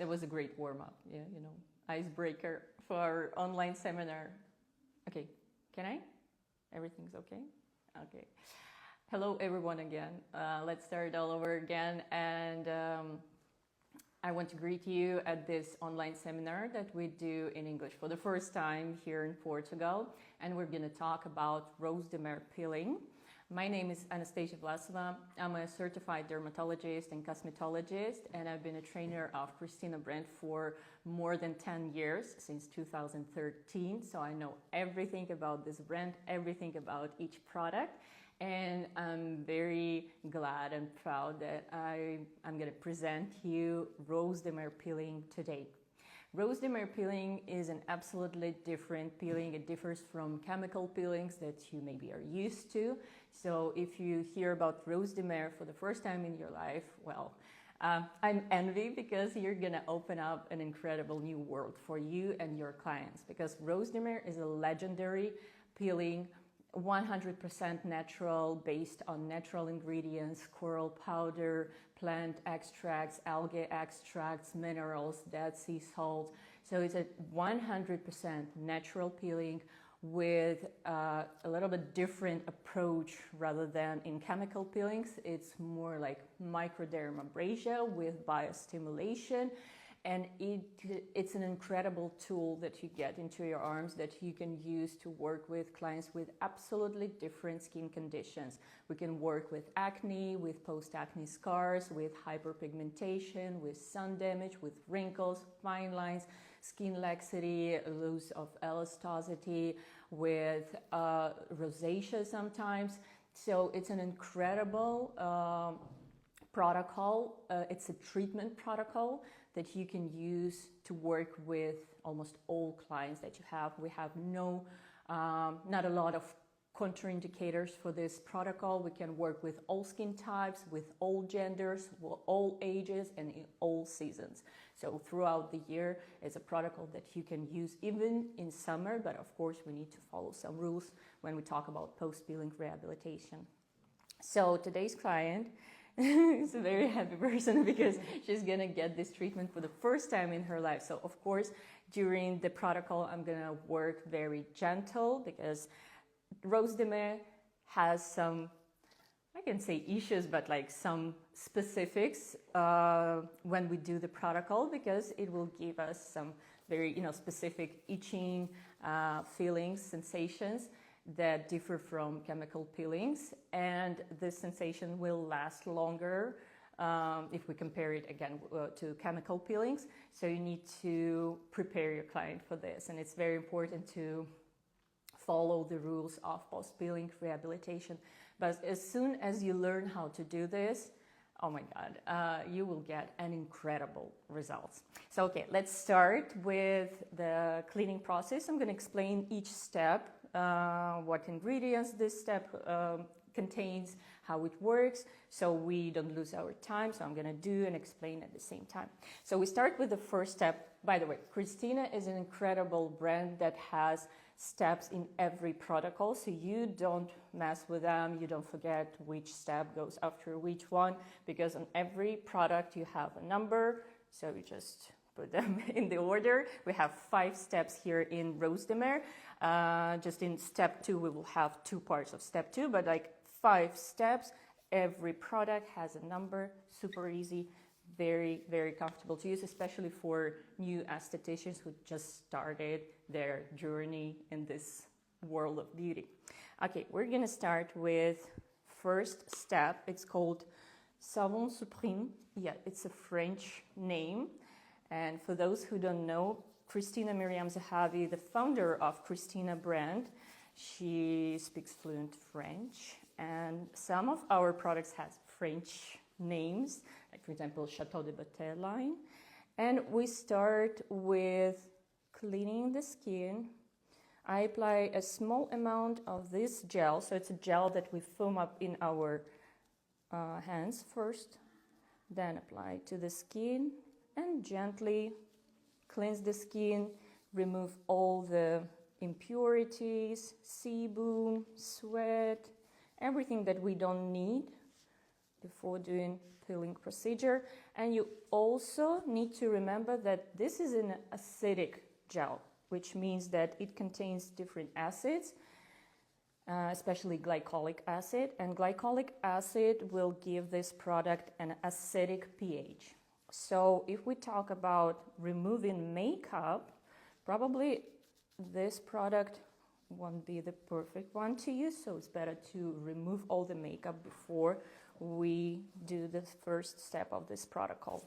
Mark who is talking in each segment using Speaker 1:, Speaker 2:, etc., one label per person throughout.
Speaker 1: That was a great warm-up. Yeah, you know, icebreaker for our online seminar. Okay, can I? Everything's okay? Okay. Hello, everyone, again. Let's start all over again. And I want to greet you at this online seminar that we do in English for the first time here in Portugal. And we're going to talk about Rose de Mer peeling. My name is Anastasia Vlasova. I'm a certified dermatologist and cosmetologist, and I've been a trainer of Christina brand for more than 10 years, since 2013. So I know everything about this brand, everything about each product. And I'm very glad and proud that I'm going to present you Rose de Mer peeling today. Rose de Mer peeling is an absolutely different peeling. It differs from chemical peelings that you maybe are used to. So if you hear about Rose de Mer for the first time in your life, well, I'm envy because you're going to open up an incredible new world for you and your clients, because Rose de Mer is a legendary peeling, 100% natural, based on natural ingredients, coral powder, plant extracts, algae extracts, minerals, Dead Sea salt. So it's a 100% natural peeling with a little bit different approach rather than in chemical peelings. It's more like microdermabrasion with biostimulation. And it's an incredible tool that you get into your arms that you can use to work with clients with absolutely different skin conditions. We can work with acne, with post-acne scars, with hyperpigmentation, with sun damage, with wrinkles, fine lines, skin laxity, loss of elasticity, with rosacea sometimes. So it's an incredible protocol. It's a treatment protocol that you can use to work with almost all clients that you have. We have not a lot of contraindicators for this protocol. We can work with all skin types, with all genders, all ages, and in all seasons. So throughout the year, it's a protocol that you can use even in summer, but of course we need to follow some rules when we talk about post-peeling rehabilitation. So today's client is a very happy person because she's gonna get this treatment for the first time in her life. So of course, during the protocol, I'm gonna work very gentle because Rose de Mer has some, I can say issues, but like some specifics when we do the protocol, because it will give us some very, specific itching feelings, sensations that differ from chemical peelings, and this sensation will last longer if we compare it again to chemical peelings. So you need to prepare your client for this, and it's very important to follow the rules of post-peeling rehabilitation. But as soon as you learn how to do this, oh my God, you will get an incredible results. So okay, let's start with the cleaning process. I'm going to explain each step, what ingredients this step contains, how it works, so we don't lose our time. So I'm going to do and explain at the same time. So we start with the first step. By the way, Christina is an incredible brand that has steps in every protocol, so you don't mess with them, you don't forget which step goes after which one, because on every product you have a number, so you just put them in the order. We have 5 steps here in Rose de Mer. Just in step 2 we will have 2 parts of step 2, but like 5 steps. Every product has a number, super easy, very, very comfortable to use, especially for new estheticians who just started their journey in this world of beauty. Okay, we're gonna start with first step. It's called Savon Supreme. Yeah, it's a French name. And for those who don't know, Christina Miriam Zahavi, the founder of Christina brand, she speaks fluent French, and some of our products have French names, like for example, Chateau de Beauté line. And we start with cleaning the skin. I apply a small amount of this gel, so it's a gel that we foam up in our hands first, then apply to the skin and gently cleanse the skin, remove all the impurities, sebum, sweat, everything that we don't need before doing peeling procedure. And you also need to remember that this is an acidic gel, which means that it contains different acids, especially glycolic acid. And glycolic acid will give this product an acidic pH. So if we talk about removing makeup, probably this product won't be the perfect one to use, so it's better to remove all the makeup before we do the first step of this protocol.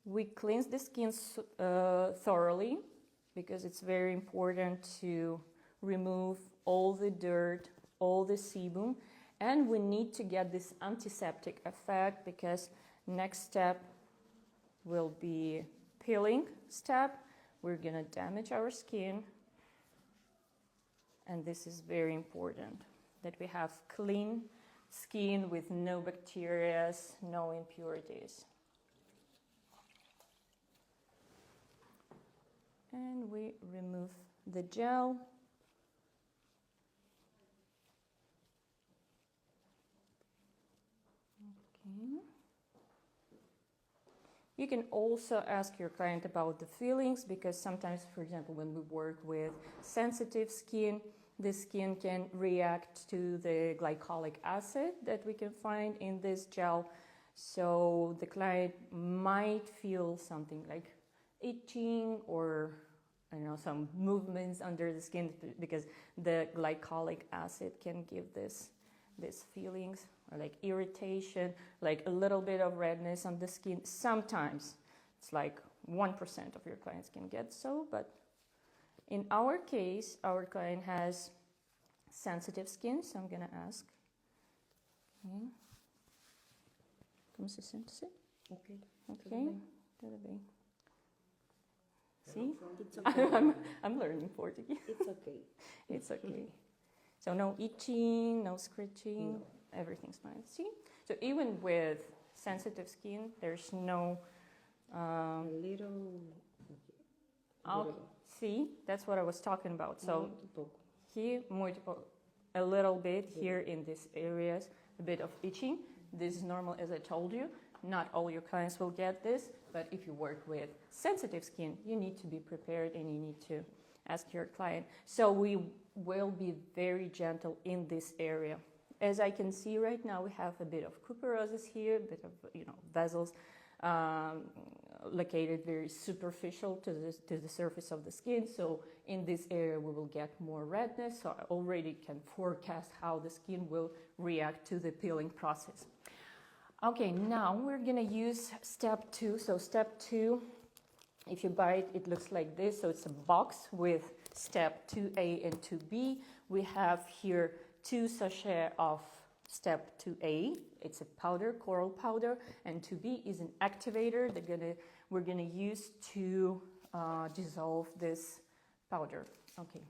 Speaker 1: We cleanse the skin thoroughly because it's very important to remove all the dirt, all the sebum, and we need to get this antiseptic effect because next step will be peeling step. We're gonna damage our skin, and this is very important that we have clean skin with no bacteria, no impurities. And we remove the gel. Okay. You can also ask your client about the feelings because sometimes, for example, when we work with sensitive skin, the skin can react to the glycolic acid that we can find in this gel. So the client might feel something like itching or some movements under the skin because the glycolic acid can give these feelings, or like irritation, like a little bit of redness on the skin. Sometimes it's like 1% of your clients can get so, but in our case, our client has sensitive skin, so I'm gonna ask. Okay. Como se sente?
Speaker 2: Okay.
Speaker 1: Okay. Tudo bem. See?
Speaker 2: It's okay.
Speaker 1: I'm learning Portuguese.
Speaker 2: It's okay.
Speaker 1: It's okay. So no itching, no scratching, no. Everything's fine. See? So even with sensitive skin, there's no...
Speaker 2: A little...
Speaker 1: See? That's what I was talking about. So
Speaker 2: muito
Speaker 1: here, a little bit here in these areas, a bit of itching. This is normal, as I told you. Not all your clients will get this, but if you work with sensitive skin, you need to be prepared and you need to ask your client. So we will be very gentle in this area. As I can see right now, we have a bit of cuperosis here, a bit of vessels located very superficial to the surface of the skin. So in this area, we will get more redness. So I already can forecast how the skin will react to the peeling process. Okay, now we're gonna use step 2. So step 2, if you buy it, it looks like this. So it's a box with step 2A and 2B. We have here 2 sachets of step 2A. It's a powder, coral powder, and 2B is an activator that we're gonna use to dissolve this powder. Okay.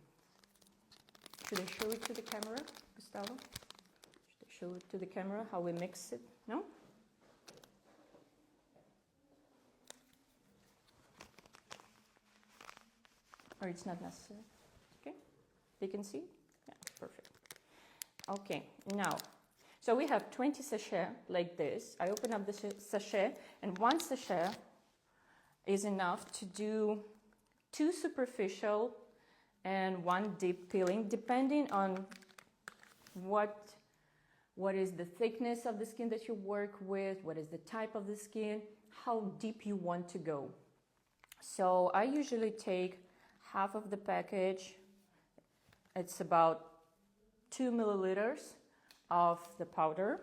Speaker 1: Should I show it to the camera, Gustavo? Should I show it to the camera how we mix it? No? Or it's not necessary? Okay. You can see? Yeah, perfect. Okay, now, so we have 20 sachets like this. I open up the sachet, and 1 sachet is enough to do 2 superficial and 1 deep peeling, depending on what is the thickness of the skin that you work with, what is the type of the skin, how deep you want to go. So I usually take half of the package. It's about 2 milliliters of the powder.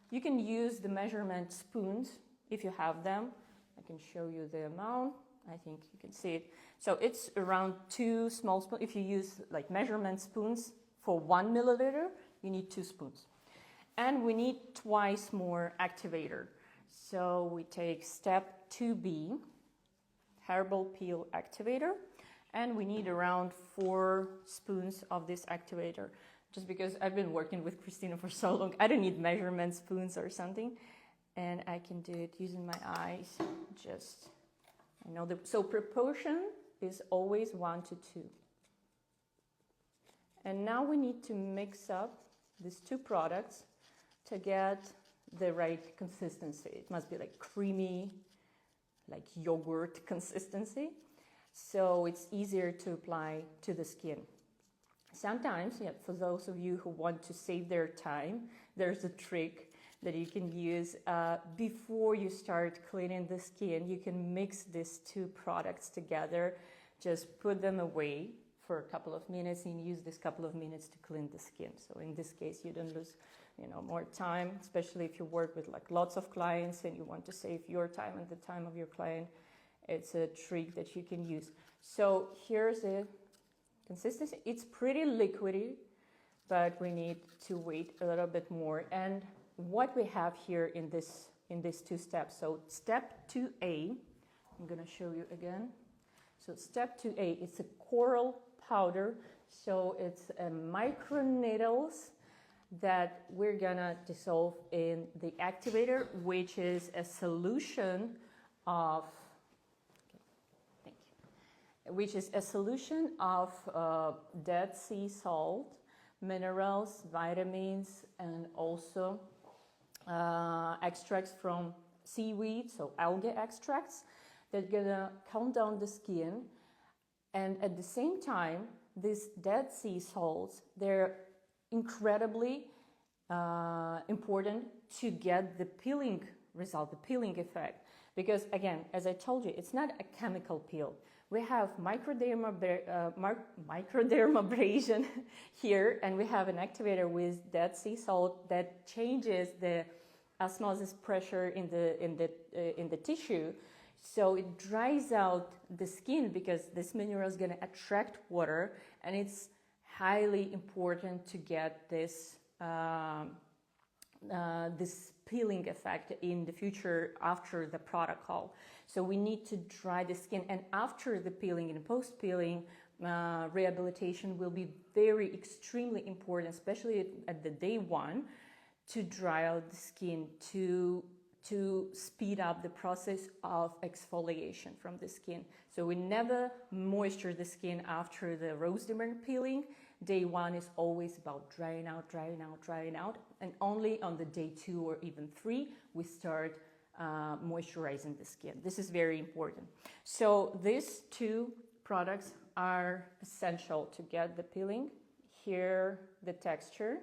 Speaker 1: You can use the measurement spoons if you have them. I can show you the amount. I think you can see it. So it's around 2 small spoons. If you use like measurement spoons for 1 milliliter, you need 2 spoons. And we need twice more activator. So we take step 2B, herbal peel activator, and we need around 4 spoons of this activator. Just because I've been working with Christina for so long, I don't need measurement spoons or something. And I can do it using my eyes. Just, so proportion is always 1 to 2. And now we need to mix up these 2 products to get the right consistency. It must be like creamy, like yogurt consistency. So it's easier to apply to the skin. Sometimes, yeah, for those of you who want to save their time, there's a trick that you can use before you start cleaning the skin. You can mix these two products together, just put them away for a couple of minutes and use this couple of minutes to clean the skin. So in this case, you don't lose, more time, especially if you work with like lots of clients and you want to save your time and the time of your client. It's a trick that you can use. So here's the consistency. It's pretty liquidy, but we need to wait a little bit more. And what we have here in these two steps. So step 2A, I'm going to show you again. So step 2A, it's a coral powder. So it's microneedles that we're going to dissolve in the activator, which is a solution of Dead Sea salt, minerals, vitamins, and also extracts from seaweed, so algae extracts, that are gonna calm down the skin. And at the same time, these Dead Sea salts, they're incredibly important to get the peeling result, the peeling effect. Because again, as I told you, it's not a chemical peel. We have microdermabrasion here, and we have an activator with Dead Sea salt that changes the osmosis pressure in the tissue, so it dries out the skin because this mineral is going to attract water, and it's highly important to get this this peeling effect in the future after the protocol. So we need to dry the skin, and after the peeling and post-peeling, rehabilitation will be extremely important, especially at the day one, to dry out the skin, to speed up the process of exfoliation from the skin. So we never moisture the skin after the Rose de Mer peeling. Day one is always about drying out, and only on the day 2 or even 3 we start moisturizing the skin. This is very important. So these two products are essential to get the peeling. Here, the texture.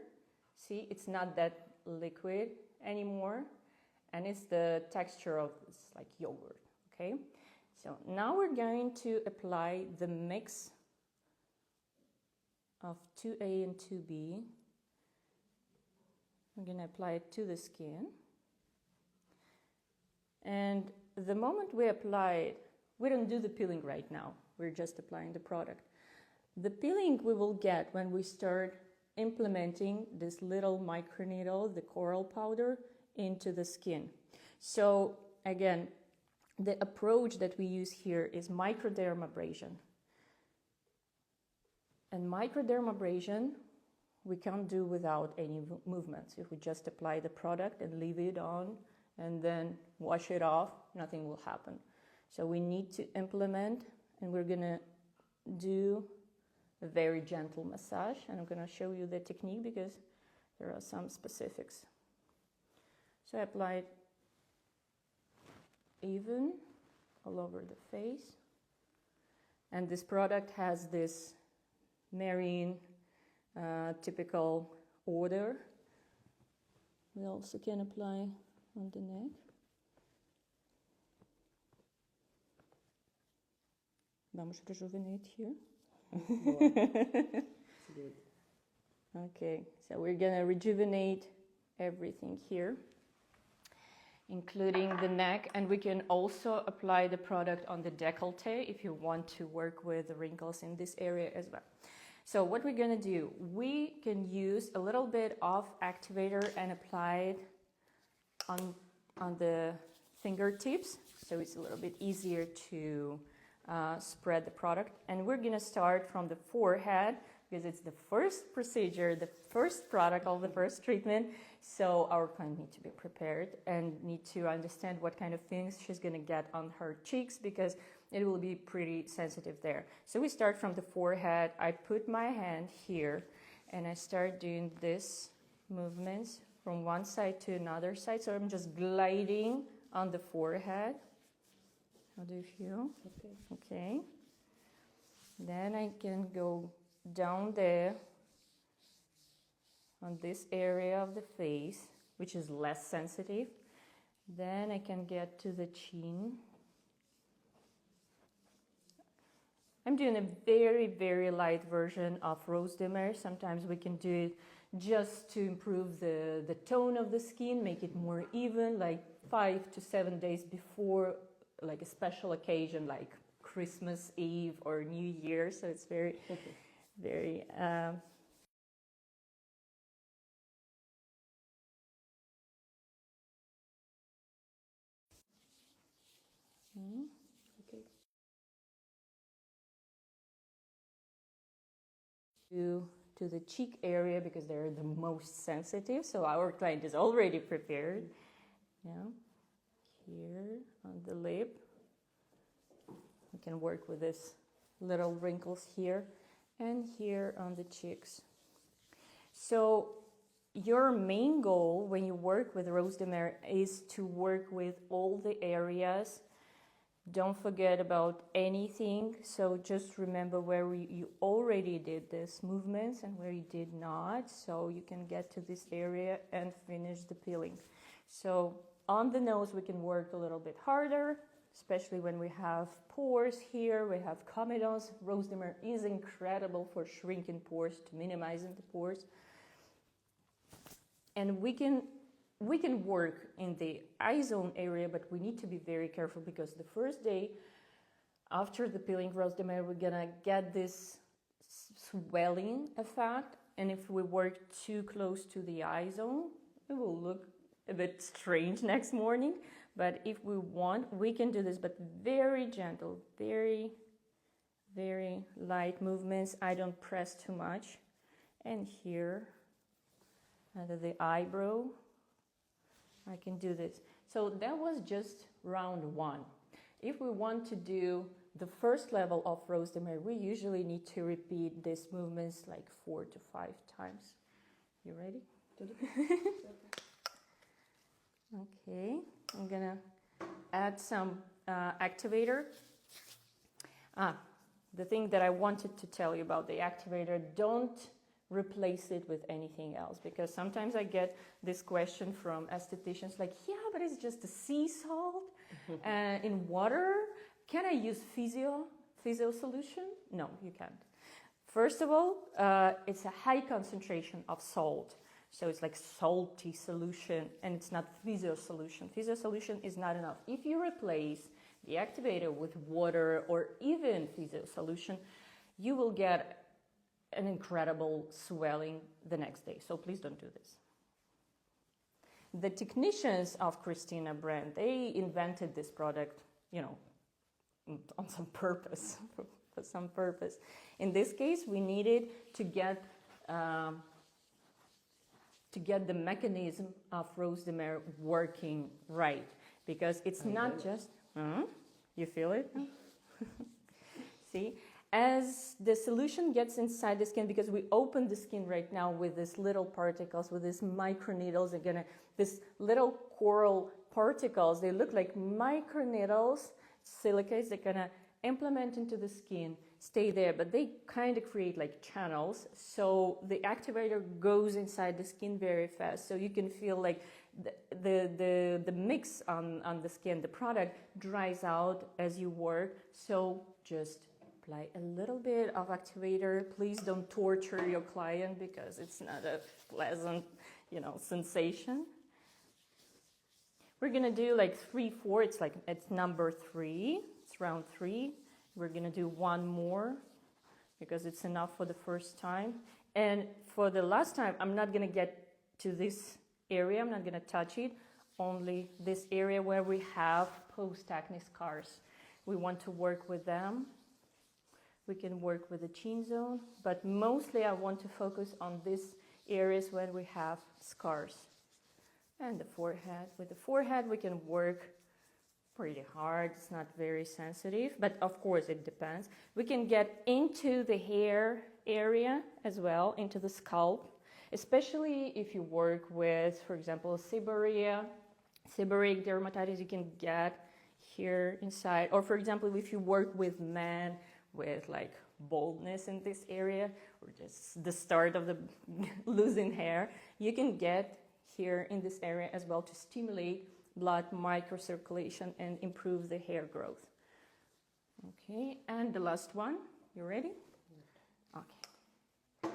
Speaker 1: See, it's not that liquid anymore, and it's the texture of, it's like yogurt, okay? So now we're going to apply the mix of 2A and 2B. I'm going to apply it to the skin. And the moment we apply it, we don't do the peeling right now. We're just applying the product. The peeling we will get when we start implementing this little microneedle, the coral powder, into the skin. So again, the approach that we use here is microdermabrasion. And microdermabrasion we can't do without any movements. If we just apply the product and leave it on and then wash it off, nothing will happen. So we need to implement, and we're going to do a very gentle massage, and I'm going to show you the technique because there are some specifics. So I apply it even all over the face, and this product has this marine typical odor. We also can apply on the neck. Vamos rejuvenate here.
Speaker 2: Good.
Speaker 1: Okay, so we're gonna rejuvenate everything here, including the neck, and we can also apply the product on the décolleté if you want to work with the wrinkles in this area as well. So what we're gonna do, we can use a little bit of activator and apply it on the fingertips, so it's a little bit easier to spread the product. And we're gonna start from the forehead because it's the first procedure, the first protocol, the first treatment. So our client needs to be prepared and need to understand what kind of things she's gonna get on her cheeks because it will be pretty sensitive there. So we start from the forehead. I put my hand here and I start doing this movements from one side to another side. So I'm just gliding on the forehead. How do you feel?
Speaker 2: Okay.
Speaker 1: Okay. Then I can go down there on this area of the face, which is less sensitive. Then I can get to the chin. I'm doing a very, very light version of Rose de Mer. Sometimes we can do it just to improve the tone of the skin, make it more even, like 5 to 7 days before like a special occasion like Christmas Eve or New Year. So it's very, very...
Speaker 2: Okay.
Speaker 1: To the cheek area because they're the most sensitive. So our client is already prepared. Yeah. Here on the lip. We can work with this little wrinkles here and here on the cheeks. So your main goal when you work with Rose de Mer is to work with all the areas. Don't forget about anything. So just remember where you already did this movements and where you did not. So you can get to this area and finish the peeling. So on the nose, we can work a little bit harder, especially when we have pores here, we have comedons. Rose de Mer is incredible for shrinking pores, to minimizing the pores. And we can work in the eye zone area, but we need to be very careful because the first day after the peeling Rose de Mer, we're gonna get this swelling effect. And if we work too close to the eye zone, it will look a bit strange next morning. But if we want, we can do this, but very gentle, very, very light movements. I don't press too much. And here, under the eyebrow, I can do this. So that was just round one. If we want to do the first level of Rose de Mer, we usually need to repeat these movements like 4 to 5 times. You ready? Okay, I'm gonna add some activator. The thing that I wanted to tell you about the activator, don't replace it with anything else, because sometimes I get this question from estheticians like, yeah, but it's just a sea salt in water. Can I use physio solution? No, you can't. First of all, it's a high concentration of salt. So it's like salty solution, and it's not physio solution. Physio solution is not enough. If you replace the activator with water or even physio solution, you will get an incredible swelling the next day. So please don't do this. The technicians of Christina brand, they invented this product, you know, on some purpose, for some purpose. In this case, we needed to get the mechanism of Rose de Mer working right, because it's not just, you feel it? See, as the solution gets inside the skin, because we open the skin right now with these little particles, with these microneedles, these little coral particles, they look like microneedles, silicates, they're gonna implement into the skin, stay there, but they kind of create like channels. So the activator goes inside the skin very fast. So you can feel like the mix on the skin, the product dries out as you work. So just apply a little bit of activator. Please don't torture your client because it's not a pleasant, sensation. We're gonna do like 3, 4. It's number 3. It's round 3. We're gonna do one more because it's enough for the first time. And for the last time, I'm not gonna get to this area. I'm not gonna touch it. Only this area where we have post-acne scars. We want to work with them. We can work with the chin zone, but mostly I want to focus on these areas where we have scars. And the forehead. With the forehead, we can work pretty hard. It's not very sensitive, but of course it depends. We can get into the hair area as well, into the scalp. especially if you work with, for example, seborrheic dermatitis, you can get here inside. Or for example, if you work with men with like baldness in this area, or just the start of the losing hair, you can get here in this area as well to stimulate blood microcirculation and improve the hair growth. Okay, and the last one, you ready? Okay.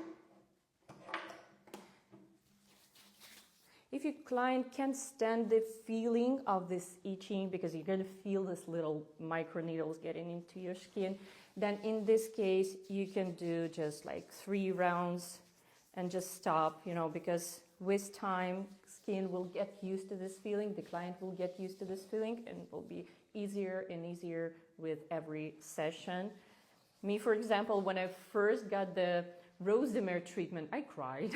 Speaker 1: If your client can't stand the feeling of this itching, because you're going to feel this little micro needles getting into your skin, then in this case you can do just like 3 rounds and just stop, because with time skin will get used to this feeling, the client will get used to this feeling, and it will be easier and easier with every session. Me, for example, when I first got the Rose de Mer treatment, I cried.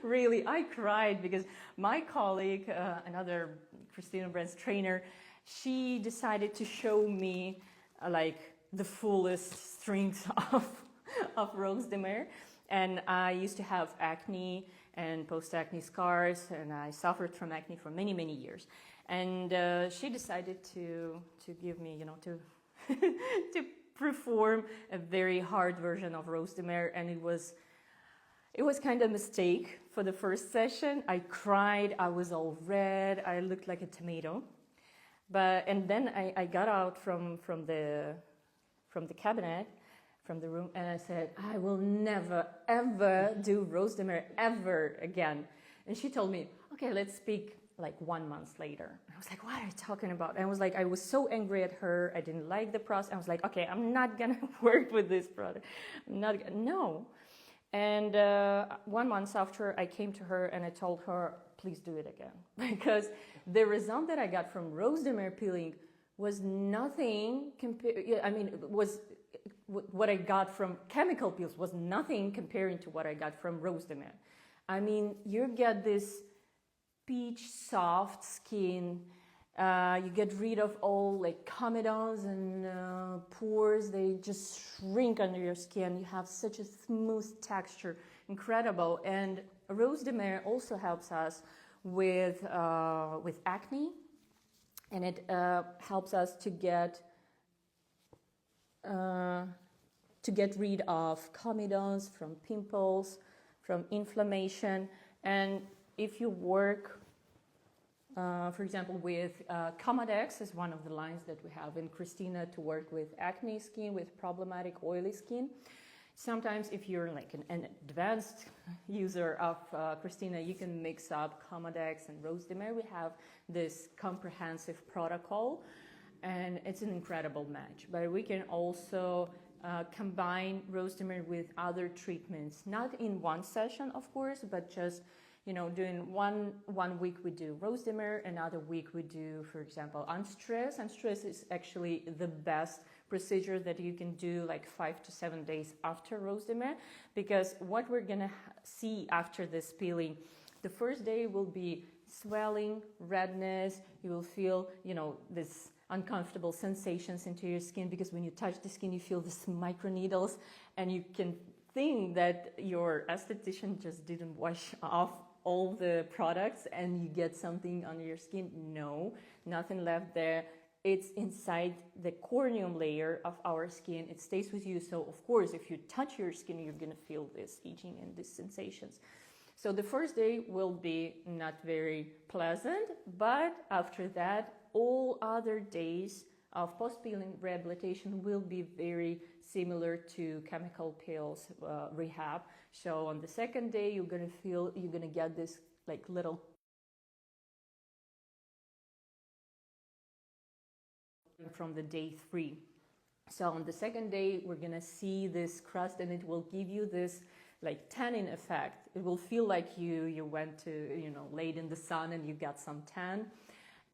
Speaker 1: Really, I cried because my colleague, another Christina Brand's trainer, she decided to show me like the fullest strength of Rose de Mer. And I used to have acne and post-acne scars, and I suffered from acne for many, many years. And she decided to give me, to to perform a very hard version of Rose de Mer, and it was kind of a mistake for the first session. I cried, I was all red, I looked like a tomato. And then I got out from the cabinet, from the room, and I said, I will never, ever do Rose de Mer ever again. And she told me, okay, let's speak like 1 month later. I was like, what are you talking about? And I was so angry at her. I didn't like the process. I was like, okay, I'm not gonna work with this product. No. And 1 month after, I came to her and I told her, please do it again. Because the result that I got from Rose de Mer peeling was nothing what I got from chemical peels was nothing comparing to what I got from Rose de Mer. I mean, you get this peach soft skin, you get rid of all like comedones and pores, they just shrink under your skin. You have such a smooth texture, incredible. And Rose de Mer also helps us with acne, and it helps us to get rid of comedones, from pimples, from inflammation. And if you work, for example, with Comodex is one of the lines that we have in Christina to work with acne skin, with problematic oily skin. Sometimes if you're like an advanced user of Christina, you can mix up Comodex and Rose de Mer. We have this comprehensive protocol, and it's an incredible match. But we can also combine Rose de Mer with other treatments, not in one session, of course, but just doing one week we do Rose de Mer, another week we do, for example, Unstress. Unstress is actually the best procedure that you can do like 5 to 7 days after Rose de Mer, because what we're gonna see after this peeling, the first day will be swelling, redness. You will feel, this uncomfortable sensations into your skin, because when you touch the skin, you feel these microneedles, and you can think that your esthetician just didn't wash off all the products and you get something on your skin. No, nothing left there. It's inside the corneum layer of our skin. It stays with you. So of course, if you touch your skin, you're gonna feel this itching and these sensations. So the first day will be not very pleasant, but after that, all other days of post-peeling rehabilitation will be very similar to chemical peels rehab. So on the second day, you're gonna get this like little from the day 3. So on the second day, we're gonna see this crust, and it will give you this like tanning effect. It will feel like you went to, laid in the sun and you got some tan.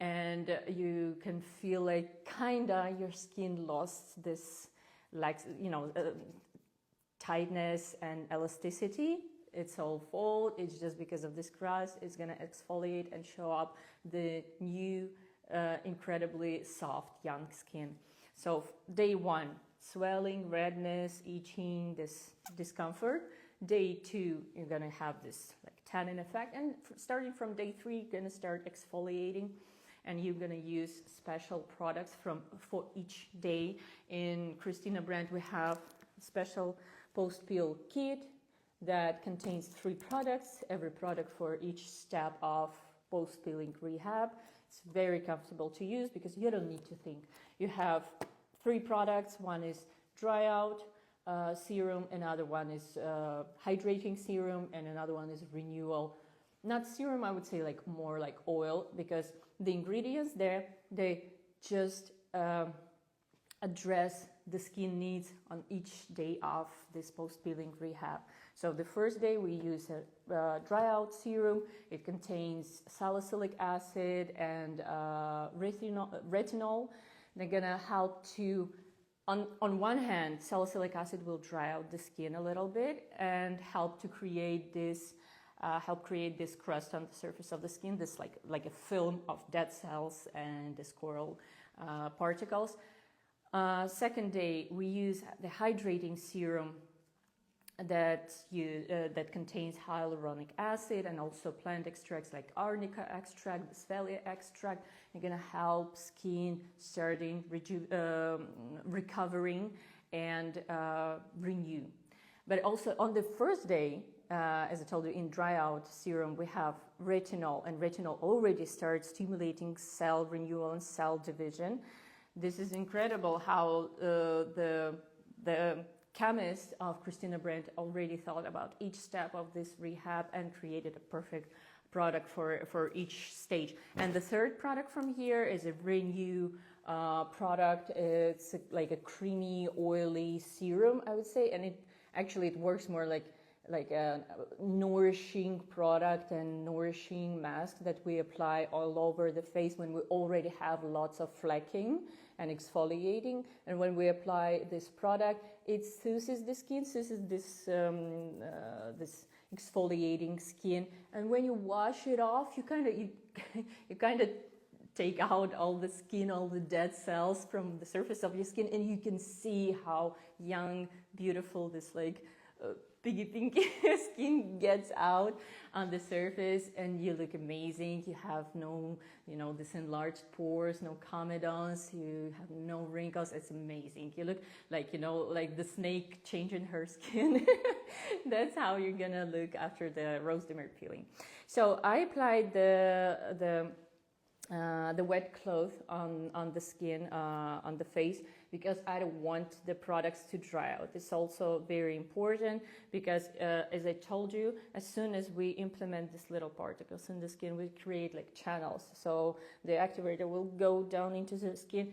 Speaker 1: And you can feel like kinda your skin lost this tightness and elasticity. It's all fault. It's just because of this crust. It's gonna exfoliate and show up the new, incredibly soft young skin. So day 1, swelling, redness, itching, this discomfort. day 2, you're gonna have this like tannin effect, and starting from day 3, you're gonna start exfoliating, and you're gonna use special products for each day. In Christina brand, we have a special post-peel kit that contains 3 products, every product for each step of post-peeling rehab. It's very comfortable to use because you don't need to think. You have 3 products. One is dry out serum, another one is hydrating serum, and another one is renewal. Not serum, I would say like more like oil, because the ingredients there, they just address the skin needs on each day of this post-peeling rehab. So the first day we use a dry out serum. It contains salicylic acid and retinol. They're gonna help to, on one hand, salicylic acid will dry out the skin a little bit and help to create this crust on the surface of the skin, this like a film of dead cells and this coral particles. Second day, we use the hydrating serum that contains hyaluronic acid and also plant extracts like arnica extract, bisphalia extract. They're gonna help skin starting recovering and renew. But also on the first day, as I told you, in dry out serum, we have retinol, and retinol already starts stimulating cell renewal and cell division. This is incredible how the chemist of Christina brand already thought about each step of this rehab and created a perfect product for each stage. And the third product from here is a Renew product. It's like a creamy, oily serum, I would say, and it works more like a nourishing product and nourishing mask that we apply all over the face when we already have lots of flecking and exfoliating. And when we apply this product, it soothes the skin, soothes this exfoliating skin. And when you wash it off, you kind of take out all the skin, all the dead cells from the surface of your skin, and you can see how young, beautiful this piggy pink skin gets out on the surface, and you look amazing. You have no, this enlarged pores, no comedones, you have no wrinkles. It's amazing. You look like, like the snake changing her skin. That's how you're gonna look after the Rose de Mer peeling. So I applied the wet cloth on the skin, on the face, because I don't want the products to dry out. It's also very important because, as I told you, as soon as we implement these little particles in the skin, we create like channels. So the activator will go down into the skin.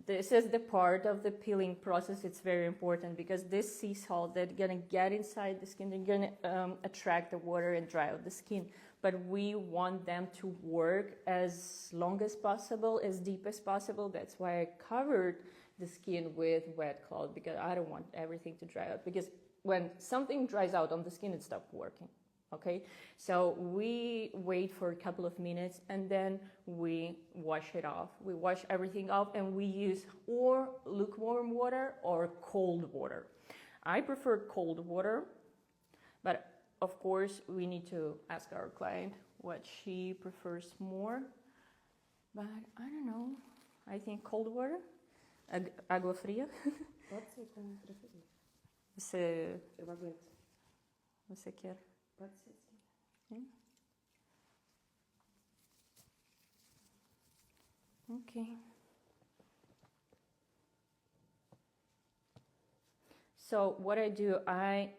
Speaker 1: This is the part of the peeling process. It's very important because this sea salt that's gonna get inside the skin, they're gonna attract the water and dry out the skin. But we want them to work as long as possible, as deep as possible. That's why I covered the skin with wet cloth, because I don't want everything to dry out, because when something dries out on the skin, it stops working. Okay, so we wait for a couple of minutes and then we wash it off. We wash everything off and we use or lukewarm water or cold water. I prefer cold water, but of course we need to ask our client what she prefers more. But I don't know, I think cold water, água fria.
Speaker 2: Pode ser como preferir.
Speaker 1: Eu
Speaker 2: aguento.
Speaker 1: Você quer?
Speaker 2: Pode ser, sim.
Speaker 1: Okay. So what I do, I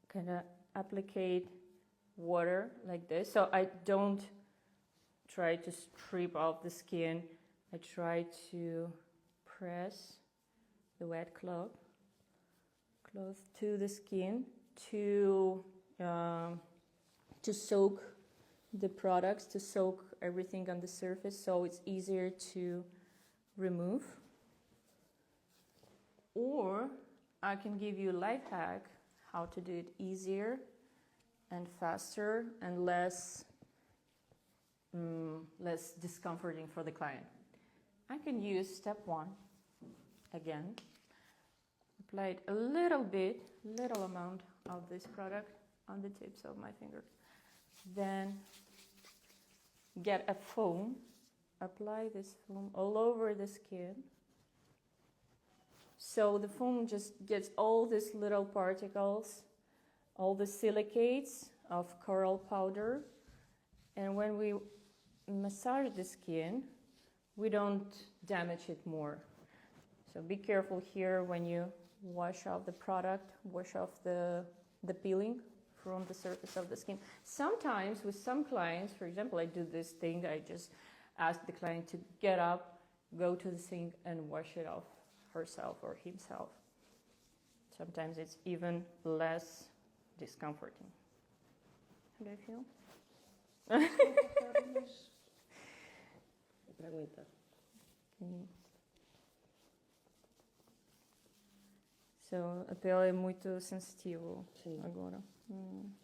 Speaker 1: kind of applicate water like this. So I don't try to strip off the skin. I try to press the wet cloth to the skin to soak the products, to soak everything on the surface, so it's easier to remove. Or I can give you a life hack how to do it easier and faster and less discomforting for the client. I can use step 1 again. Apply it little amount of this product on the tips of my fingers. Then get a foam, apply this foam all over the skin. So the foam just gets all these little particles, all the silicates of coral powder. And when we massage the skin, we don't damage it more. So be careful here when you wash off the product, wash off the peeling from the surface of the skin. Sometimes with some clients, for example, I do this thing, I just ask the client to get up, go to the sink and wash it off herself or himself. Sometimes it's even less discomforting. How do you feel?
Speaker 3: Para aguentar.
Speaker 1: So, a pele é muito sensitivo.
Speaker 3: Sim.
Speaker 1: Agora.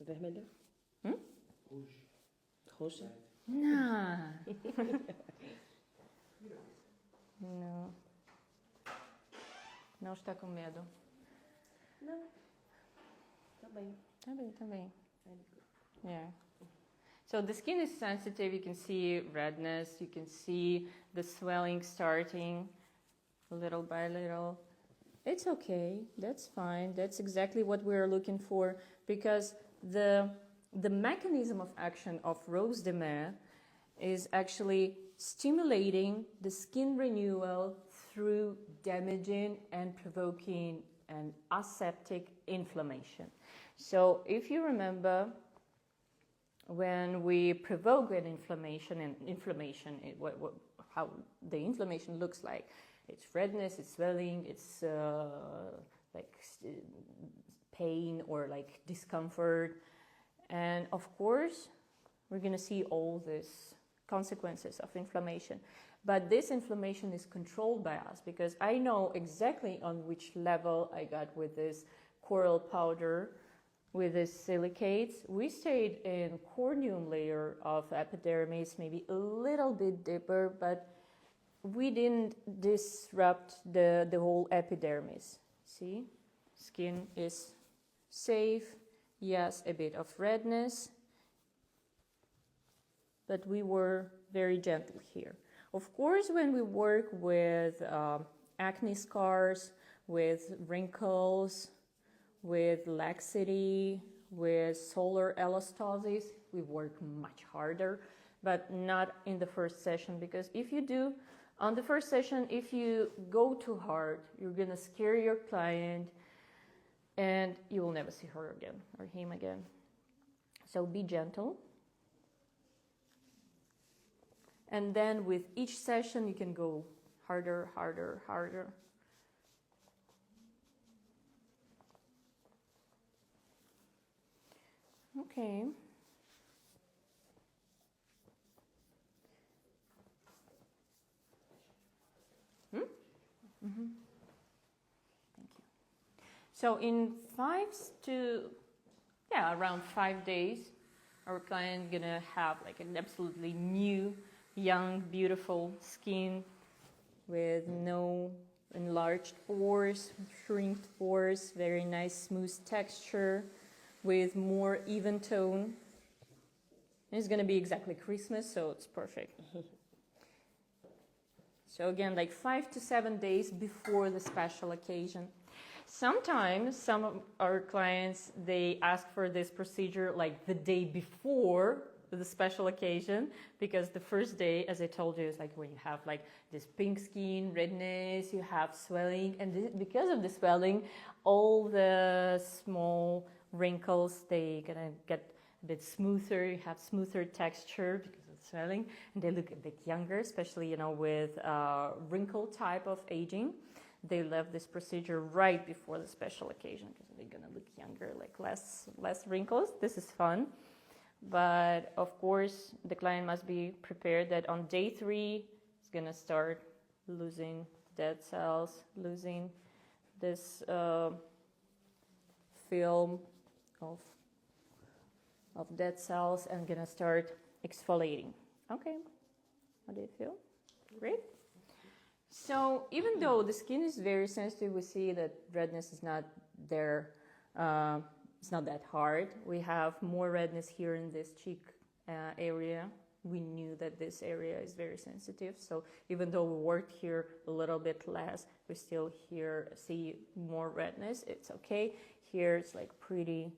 Speaker 3: Vermelha? Roxa?
Speaker 1: Não. Não. Não está com medo.
Speaker 3: Não. Tá bem.
Speaker 1: Tá bem, tá bem. Yeah. So the skin is sensitive. You can see redness. You can see the swelling starting little by little. It's okay. That's fine. That's exactly what we're looking for, because the mechanism of action of Rose de Mer is actually stimulating the skin renewal through damaging and provoking an aseptic inflammation. So if you remember, when we provoke an inflammation, how the inflammation looks like, it's redness, it's swelling, it's pain or like discomfort. And of course, we're going to see all these consequences of inflammation. But this inflammation is controlled by us, because I know exactly on which level I got with this coral powder, with these silicates. We stayed in corneum layer of epidermis, maybe a little bit deeper, but we didn't disrupt the whole epidermis. See? Skin is safe. Yes, a bit of redness, but we were very gentle here. Of course, when we work with acne scars, with wrinkles, with laxity, with solar elastosis, we work much harder, but not in the first session, because if you do, on the first session, if you go too hard, you're gonna scare your client and you will never see her again or him again. So be gentle. And then with each session, you can go harder, harder, harder. Okay. Mm-hmm. Thank you. So in around 5 days, our client gonna have like an absolutely new, young, beautiful skin with no enlarged pores, shrinked pores, very nice smooth texture with more even tone. And it's gonna be exactly Christmas, so it's perfect. So again, like 5 to 7 days before the special occasion. Sometimes some of our clients, they ask for this procedure like the day before the special occasion, because the first day, as I told you, is like when you have like this pink skin, redness, you have swelling, and because of the swelling, all the small wrinkles, they gonna get a bit smoother, you have smoother texture because of the swelling, and they look a bit younger, especially, with wrinkle type of aging. They love this procedure right before the special occasion because they're gonna look younger, like less wrinkles. This is fun. But of course, the client must be prepared that on day 3, it's gonna start losing dead cells, losing this film of dead cells, and gonna start exfoliating. Okay, how do you feel? Great. So even though the skin is very sensitive, we see that redness is not there It's not that hard. We have more redness here in this cheek area. We knew that this area is very sensitive. So even though we worked here a little bit less, we still here see more redness. It's okay. Here it's like pretty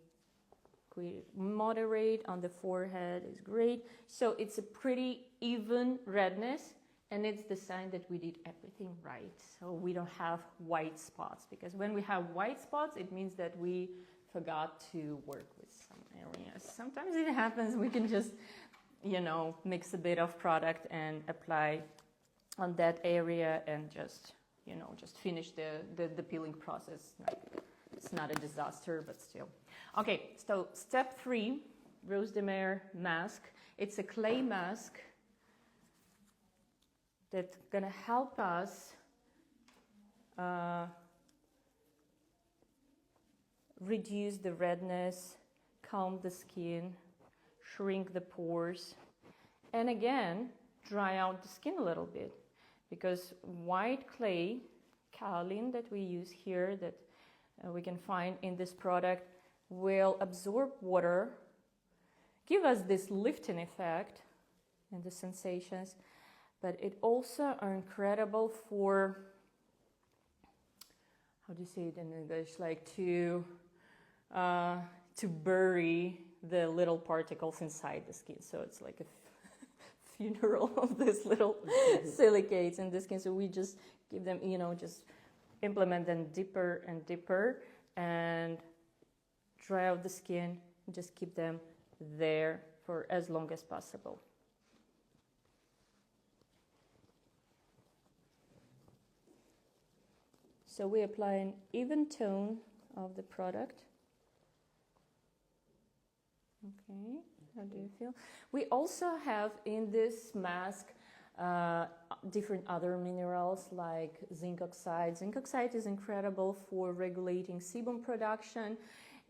Speaker 1: moderate on the forehead is great. So it's a pretty even redness, and it's the sign that we did everything right. So we don't have white spots, because when we have white spots, it means that we forgot to work with some areas. Sometimes it happens. We can just, mix a bit of product and apply on that area and just finish the peeling process. It's not a disaster, but still. Okay, so step 3, Rose de Mer mask. It's a clay mask that's gonna help us reduce the redness, calm the skin, shrink the pores, and again, dry out the skin a little bit, because white clay, kaolin that we use here, that we can find in this product, will absorb water, give us this lifting effect and the sensations, but it also are incredible for, how do you say it in English, like to bury the little particles inside the skin. So it's like a funeral of these little silicates in the skin. So we just give them, just implement them deeper and deeper and dry out the skin and just keep them there for as long as possible. So we apply an even tone of the product. Okay, how do you feel? We also have in this mask different other minerals like zinc oxide. Zinc oxide is incredible for regulating sebum production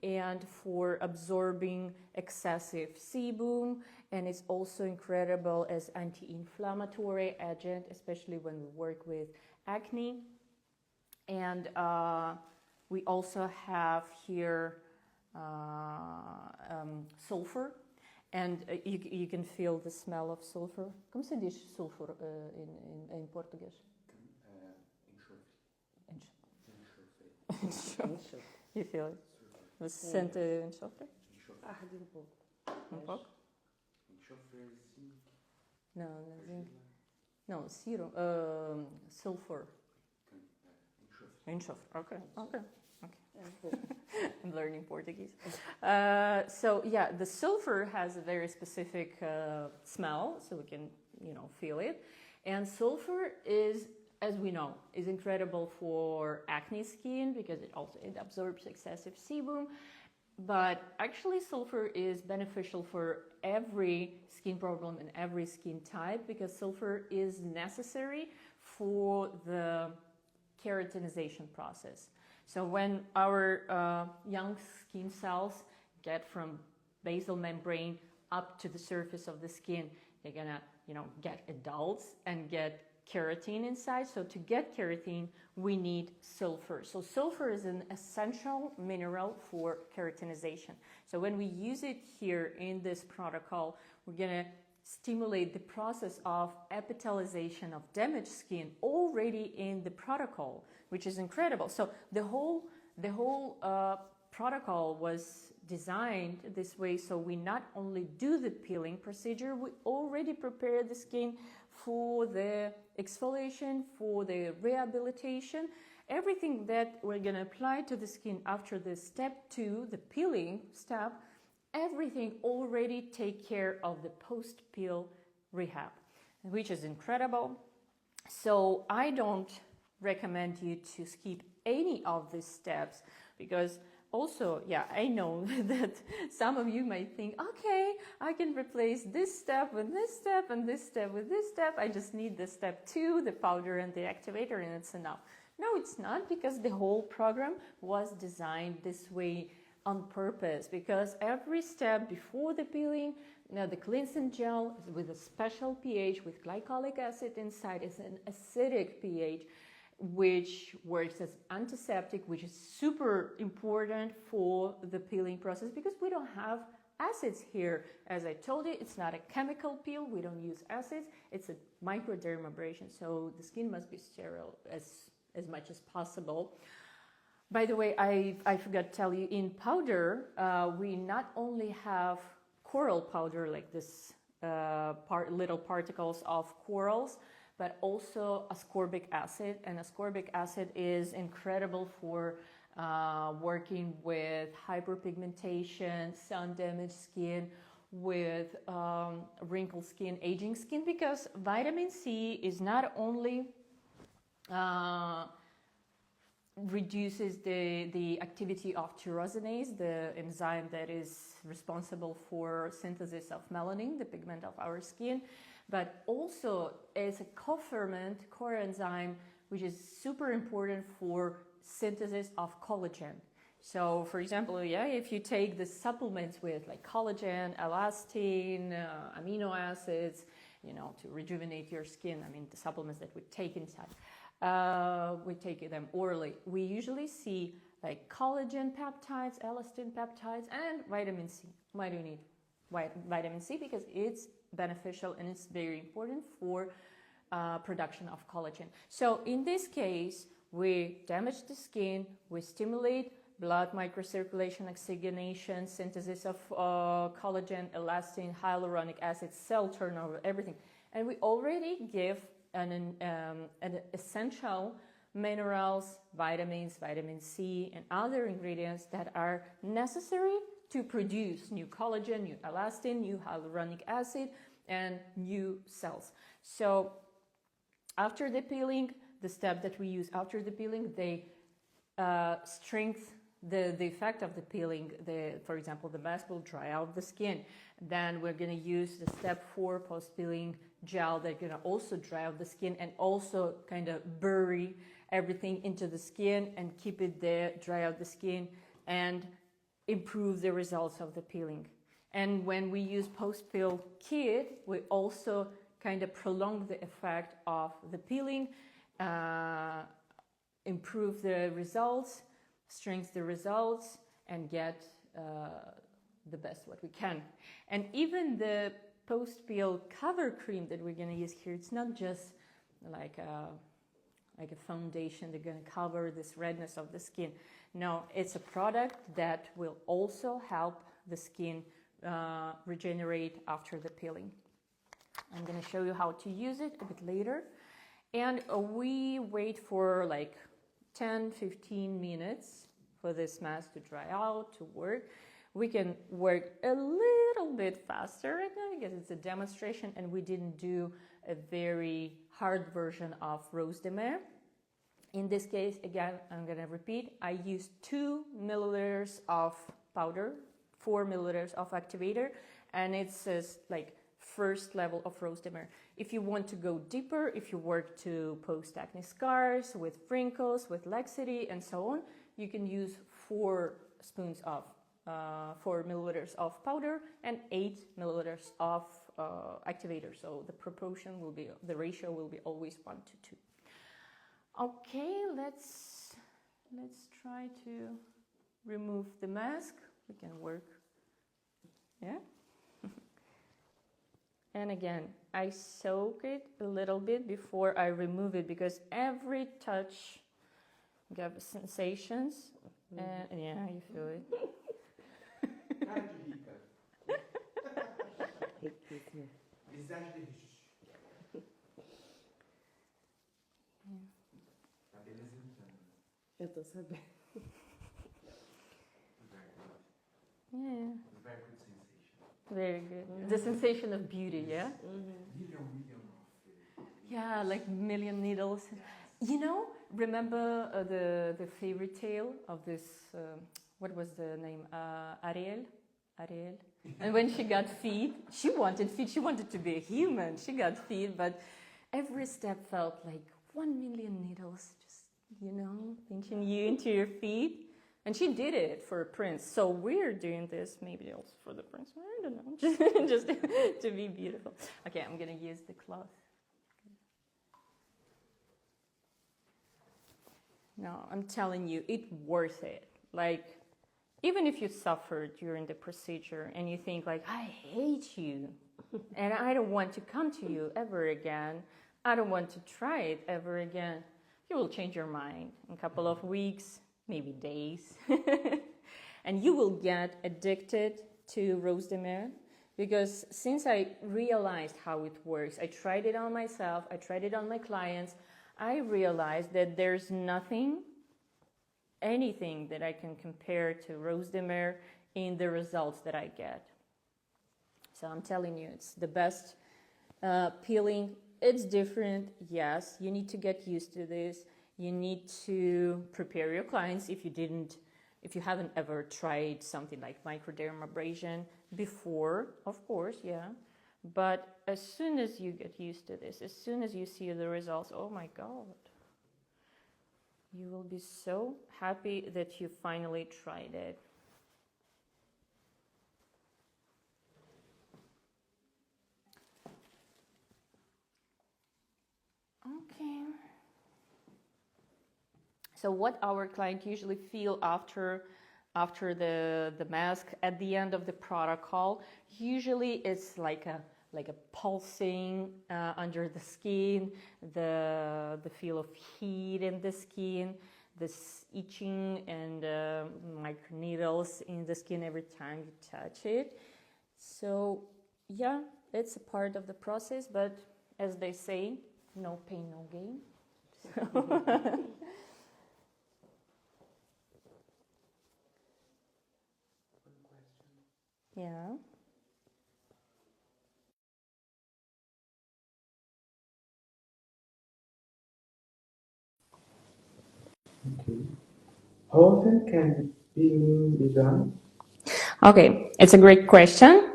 Speaker 1: and for absorbing excessive sebum, and it's also incredible as anti-inflammatory agent, especially when we work with acne. And we also have here sulfur, and you can feel the smell of sulfur. Como se diz sulfur em português? Enxofre. You feel it? Você sente enxofre?
Speaker 3: Arde um pouco.
Speaker 1: Um pouco?
Speaker 4: Enxofre é zinco.
Speaker 1: Não, não é zinco. Não, serum. Sulfur. Enxofre. Okay. I'm learning Portuguese. So yeah, the sulfur has a very specific smell, so we can, feel it. And sulfur is, as we know, is incredible for acne skin because it absorbs excessive sebum. But actually, sulfur is beneficial for every skin problem and every skin type, because sulfur is necessary for the keratinization process. So when our young skin cells get from basal membrane up to the surface of the skin, they're gonna, get adults and get keratin inside. So to get keratin, we need sulfur. So sulfur is an essential mineral for keratinization. So when we use it here in this protocol, we're gonna stimulate the process of epithelization of damaged skin already in the protocol, which is incredible. So the whole protocol was designed this way, so we not only do the peeling procedure, we already prepare the skin for the exfoliation, for the rehabilitation, everything that we're going to apply to the skin after the step 2, the peeling step, everything already take care of the post-peel rehab, which is incredible. So I don't recommend you to skip any of these steps, because also, I know that some of you might think, okay, I can replace this step with this step and this step with this step. I just need the step 2, the powder and the activator, and it's enough. No, it's not, because the whole program was designed this way on purpose, because every step before the peeling, the cleansing gel is with a special pH with glycolic acid inside. It's an acidic pH. which works as antiseptic, which is super important for the peeling process because we don't have acids here. As I told you, it's not a chemical peel. We don't use acids. It's a microdermabrasion, so the skin must be sterile as much as possible. By the way, I forgot to tell you, in powder, we not only have coral powder like this little particles of corals, but also ascorbic acid. And ascorbic acid is incredible for working with hyperpigmentation, sun-damaged skin, with wrinkled skin, aging skin, because vitamin C is not only reduces the activity of tyrosinase, the enzyme that is responsible for synthesis of melanin, the pigment of our skin, but also is a co-ferment, coenzyme, which is super important for synthesis of collagen. So, for example, if you take the supplements with like collagen, elastin, amino acids, to rejuvenate your skin, the supplements that we take inside, we take them orally. We usually see like collagen peptides, elastin peptides, and vitamin C. Why do you need vitamin C? Because it's beneficial and it's very important for production of collagen. So in this case, we damage the skin, we stimulate blood microcirculation, oxygenation, synthesis of collagen, elastin, hyaluronic acid, cell turnover, everything. And we already give an essential minerals, vitamins, vitamin C, and other ingredients that are necessary to produce new collagen, new elastin, new hyaluronic acid, and new cells. So after the peeling, the step that we use after the peeling, they strengthen the effect of the peeling. For example, the mask will dry out the skin. Then we're going to use the step 4 post-peeling gel that's going to also dry out the skin and also kind of bury everything into the skin and keep it there, dry out the skin, and improve the results of the peeling. And when we use post-peel kit, we also kind of prolong the effect of the peeling, improve the results, strengthen the results, and get the best what we can. And even the post-peel cover cream that we're going to use here, it's not just like a foundation that's going to cover this redness of the skin. No, it's a product that will also help the skin regenerate after the peeling. I'm going to show you how to use it a bit later. And we wait for like 10-15 minutes for this mask to dry out, to work. We can work a little bit faster right now because it's a demonstration and we didn't do a very hard version of Rose de Mer. In this case, again, I'm going to repeat, I used 2 milliliters of powder, 4 milliliters of activator, and it's like first level of Rose de Mer. If you want to go deeper, if you work to post-acne scars, with wrinkles, with laxity, and so on, you can use 4 milliliters of powder and 8 milliliters of activator. So the proportion will be, the ratio will be always 1 to 2. Okay, let's try to remove the mask. We can work. Yeah. And again, I soak it a little bit before I remove it because every touch gives sensations. And yeah, you feel it.
Speaker 4: Cara de rica.
Speaker 3: Riquíssima.
Speaker 4: Visagem de riche. Tá apresentando.
Speaker 3: Eu tô sabendo.
Speaker 1: Yeah.
Speaker 4: Very good sensation.
Speaker 1: Very good. The sensation of beauty, yeah?
Speaker 4: Million of.
Speaker 1: Yeah, like million needles. You know, remember the fairy tale of this, what was the name? Ariel? And when she got feet, she wanted to be a human. She got feet, but every step felt like 1 million needles, just, pinching you into your feet. And she did it for a prince. So we're doing this maybe also for the prince. I don't know, just to be beautiful. Okay, I'm going to use the cloth. No, I'm telling you, it's worth it. Like, even if you suffer during the procedure and you think like, I hate you and I don't want to come to you ever again, I don't want to try it ever again, you will change your mind in a couple of weeks, maybe days. And you will get addicted to Rose de Mer, because since I realized how it works, I tried it on myself, I tried it on my clients, I realized that there's anything that I can compare to Rose de Mer in the results that I get. So I'm telling you, it's the best peeling. It's different, yes. You need to get used to this. You need to prepare your clients if you haven't ever tried something like microdermabrasion before, of course, yeah. But as soon as you get used to this, as soon as you see the results, oh my God, you will be so happy that you finally tried it. Okay. So what our client usually feel after the mask at the end of the protocol, usually it's like a pulsing under the skin, the feel of heat in the skin, this itching and microneedles in the skin every time you touch it. So yeah, it's a part of the process, but as they say, no pain, no gain. So yeah.
Speaker 4: Okay. How often can peeling be done?
Speaker 1: Okay, it's a great question.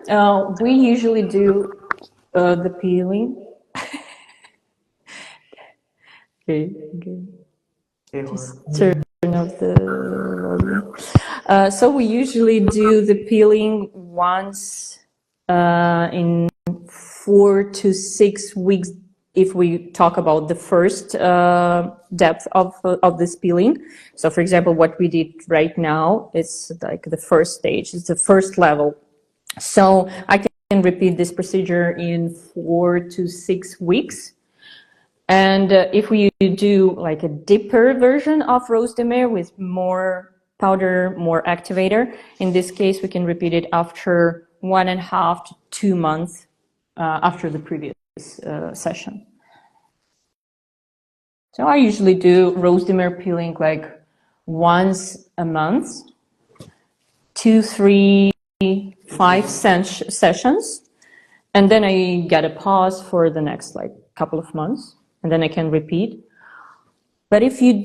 Speaker 1: We usually do the peeling. Okay, okay. Just turn off the volume. So we usually do the peeling once in 4 to 6 weeks if we talk about the first depth of this peeling. So for example, what we did right now is like the first stage, it's the first level. So I can repeat this procedure in 4 to 6 weeks. And if we do like a deeper version of Rose de Mer with more powder, more activator, in this case, we can repeat it after 1.5 to 2 months after the previous session. So I usually do Rose de Mer peeling like once a month, 2, 3, 5 sessions. And then I get a pause for the next like couple of months, and then I can repeat. But if you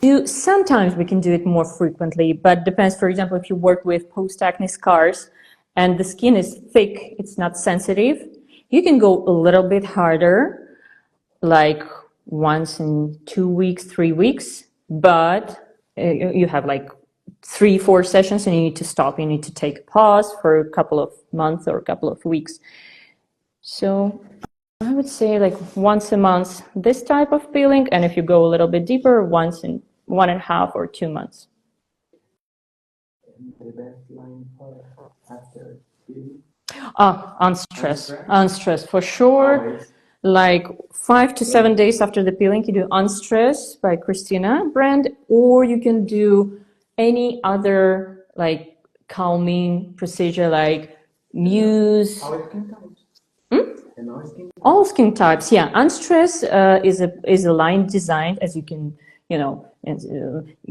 Speaker 1: do, sometimes we can do it more frequently, but depends. For example, if you work with post-acne scars and the skin is thick, it's not sensitive, you can go a little bit harder, like once in 2 weeks, 3 weeks, but you have like 3, 4 sessions and you need to stop. You need to take a pause for a couple of months or a couple of weeks. So I would say like once a month, this type of peeling, and if you go a little bit deeper, once in 1.5 or 2 months.
Speaker 4: The best line for after peeling?
Speaker 1: Unstressed for sure.
Speaker 4: Always.
Speaker 1: Like 5 to 7 days after the peeling, you do Unstress by Christina brand, or you can do any other like calming procedure like Muse.
Speaker 4: All skin types. And all skin
Speaker 1: All skin types, yeah. Unstress is a line designed, as you can,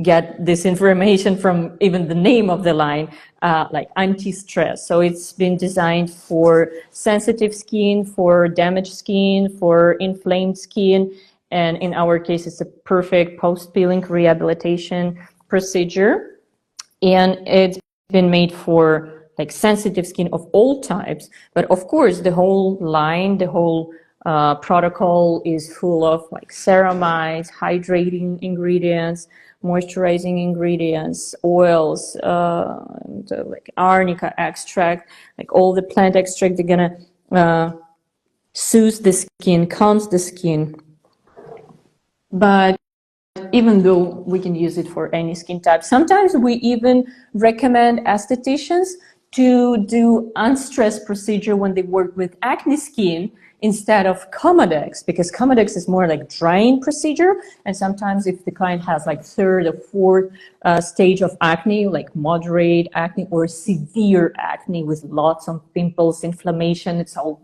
Speaker 1: get this information from even the name of the line, like anti-stress. So it's been designed for sensitive skin, for damaged skin, for inflamed skin, and in our case, it's a perfect post-peeling rehabilitation procedure, and it's been made for like sensitive skin of all types. But of course, the whole line, the whole protocol is full of like ceramides, hydrating ingredients, moisturizing ingredients, oils, like arnica extract, like all the plant extract, they're gonna soothe the skin, calms the skin. But even though we can use it for any skin type. Sometimes we even recommend estheticians to do unstressed procedure when they work with acne skin instead of Comodex, because Comodex is more like drying procedure. And sometimes if the client has like third or fourth stage of acne, like moderate acne or severe acne with lots of pimples, inflammation, it's all,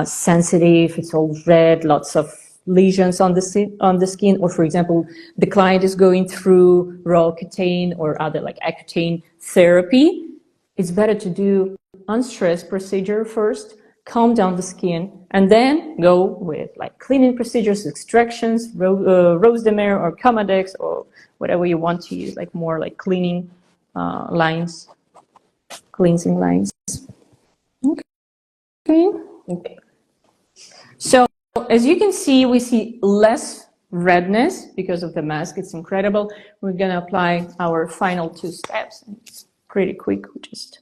Speaker 1: sensitive, it's all red, lots of lesions on the skin, or for example, the client is going through Roaccutane or other like Accutane therapy, it's better to do unstressed procedure first, calm down the skin, and then go with like cleaning procedures, extractions, Rose de Mer or Comodex or whatever you want to use, like more like cleaning lines, cleansing lines. Okay. So as you can see, we see less redness because of the mask. It's incredible. We're gonna apply our final 2 steps. It's pretty quick. We just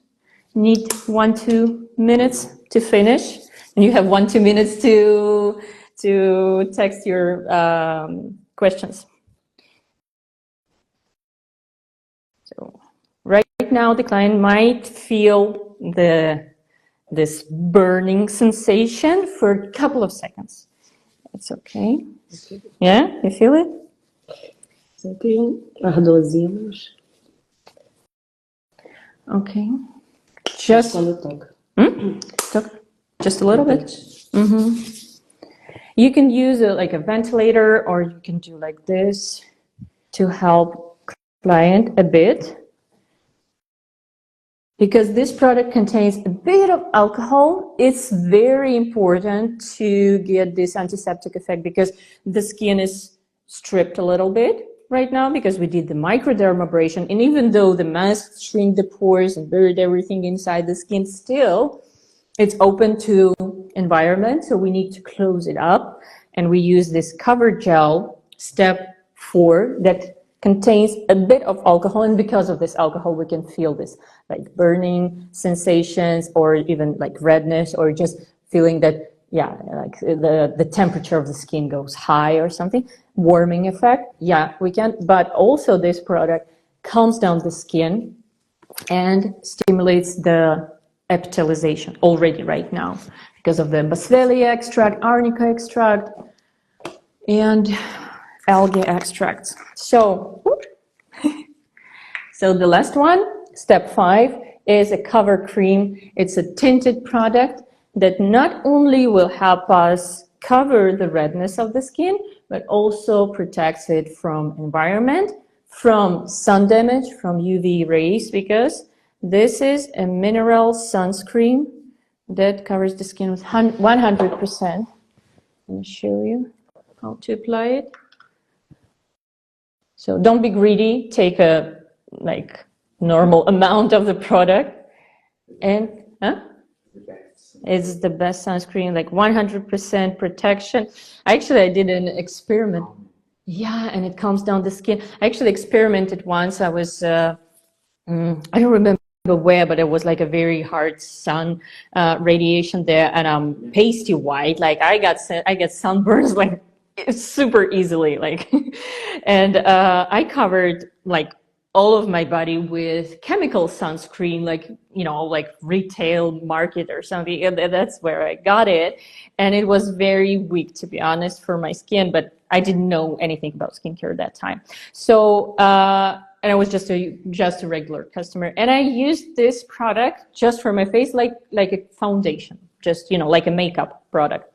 Speaker 1: need 1-2 minutes to finish, and you have 1-2 minutes to text your questions. So right now, the client might feel this burning sensation for a couple of seconds. It's okay. Yeah, you feel it?
Speaker 3: Só tem ardorzinho, mas
Speaker 1: Okay. Just
Speaker 3: quando toca.
Speaker 1: Just a little bit. You can use like a ventilator, or you can do like this to help client a bit. Because this product contains a bit of alcohol, it's very important to get this antiseptic effect because the skin is stripped a little bit right now because we did the microdermabrasion. And even though the mask shrink the pores and buried everything inside the skin, still it's open to environment. So we need to close it up. And we use this cover gel, step 4, that contains a bit of alcohol, and because of this alcohol we can feel this like burning sensations or even like redness, or just feeling that like the temperature of the skin goes high or something, warming effect. We can, but also this product calms down the skin and stimulates the epithelialization already right now because of the Boswellia extract, arnica extract, and algae extracts. So the last one, step 5, is a cover cream. It's a tinted product that not only will help us cover the redness of the skin, but also protects it from environment, from sun damage, from UV rays, because this is a mineral sunscreen that covers the skin with 100%. Let me show you how to apply it. So don't be greedy, take a like normal amount of the product, and it's the best sunscreen, like 100% protection. Actually, I did an experiment. And it calms down the skin. I actually experimented once. I was, I don't remember where, but it was like a very hard sun radiation there, and I'm pasty white. Like I get sunburns like super easily, like, and I covered like all of my body with chemical sunscreen, like, like retail market or something. And that's where I got it. And it was very weak, to be honest, for my skin, but I didn't know anything about skincare at that time. So, and I was just a regular customer. And I used this product just for my face, like a foundation, just, like a makeup product.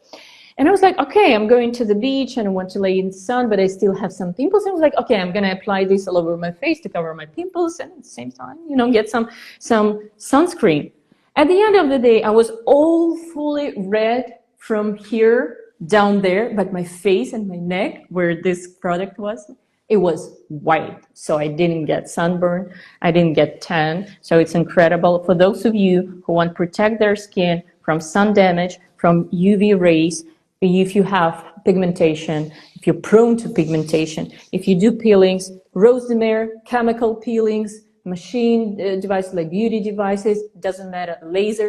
Speaker 1: And I was like, okay, I'm going to the beach and I want to lay in the sun, but I still have some pimples. And I was like, okay, I'm going to apply this all over my face to cover my pimples and at the same time, get some sunscreen. At the end of the day, I was all fully red from here down there, but my face and my neck, where this product was, it was white. So I didn't get sunburn. I didn't get tan. So it's incredible. For those of you who want to protect their skin from sun damage, from UV rays, if you have pigmentation, if you're prone to pigmentation, if you do peelings, Rose de Mer, chemical peelings, machine devices like beauty devices, doesn't matter, laser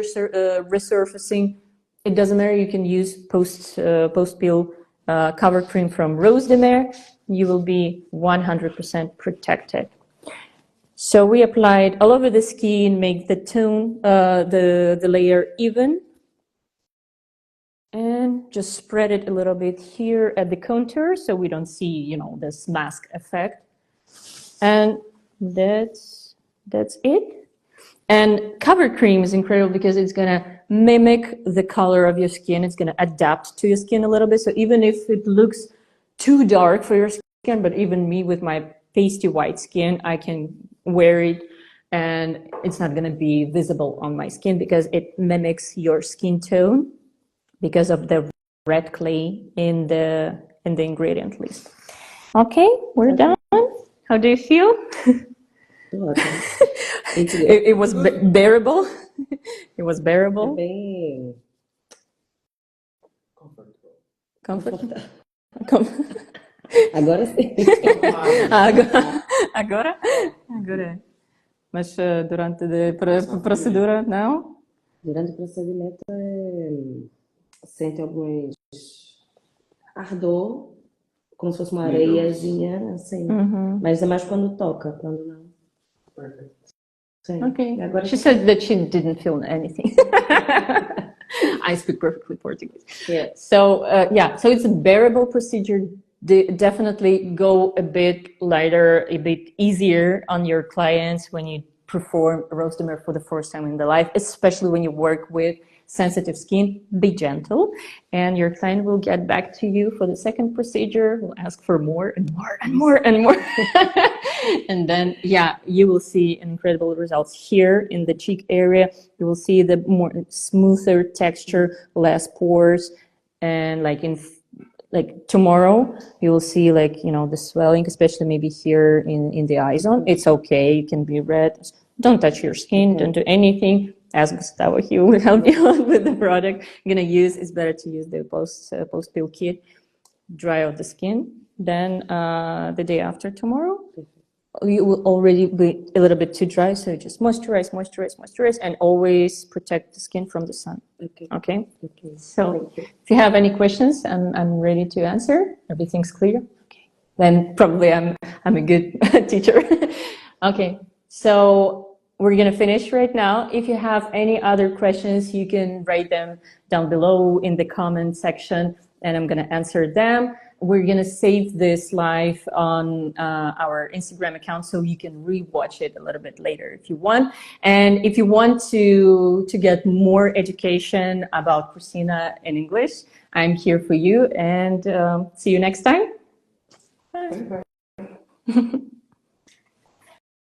Speaker 1: resurfacing, it doesn't matter, you can use post-peel cover cream from Rose de Mer. you will be 100% protected. So we applied all over the skin, make the tone, the layer even, and just spread it a little bit here at the contour so we don't see, you know, this mask effect. And that's it. And cover cream is incredible because it's gonna mimic the color of your skin. It's gonna adapt to your skin a little bit. So even if it looks too dark for your skin, but even me with my pasty white skin, I can wear it and it's not gonna be visible on my skin because it mimics your skin tone because of the red clay in the ingredient list. Okay, we're done. How do you feel?
Speaker 3: Ótimo.
Speaker 1: It was bearable. It was
Speaker 3: É
Speaker 1: bearable.
Speaker 3: bem
Speaker 4: Comfortable.
Speaker 1: Comfort.
Speaker 3: Agora sim.
Speaker 1: Agora é. Mas durante a procedura, não?
Speaker 3: Durante o procedimento, sente alguns ardor, como se fosse uma areiazinha, assim. Mas é mais quando toca, quando não.
Speaker 4: Perfect.
Speaker 3: Sim.
Speaker 1: Okay.
Speaker 3: Agora
Speaker 1: She said that she didn't feel anything. I speak perfectly Portuguese.
Speaker 3: Yeah.
Speaker 1: So so it's a bearable procedure. Definitely go a bit lighter, a bit easier on your clients when you perform Rose de Mer for the first time in their life, especially when you work with sensitive skin. Be gentle, and your client will get back to you for the second procedure. Will ask for more and more and more and more. And then, you will see incredible results here in the cheek area. You will see the more smoother texture, less pores, and like tomorrow, you will see the swelling, especially maybe here in the eye zone. It's okay. You can be red. Don't touch your skin. Don't do anything. Ask Gustavo. He will help you out with the product you're gonna use. It's better to use the post pill kit. Dry out the skin. Then the day after tomorrow, you will already be a little bit too dry, so just moisturize, and always protect the skin from the sun. Okay? So if you have any questions, I'm ready to answer. Everything's clear? Okay. Then probably I'm a good teacher. Okay, so we're gonna finish right now. If you have any other questions, you can write them down below in the comment section, and I'm gonna answer them. We're gonna save this live on our Instagram account, so you can rewatch it a little bit later if you want. And if you want to get more education about Cristina in English, I'm here for you. And see you next time. Bye.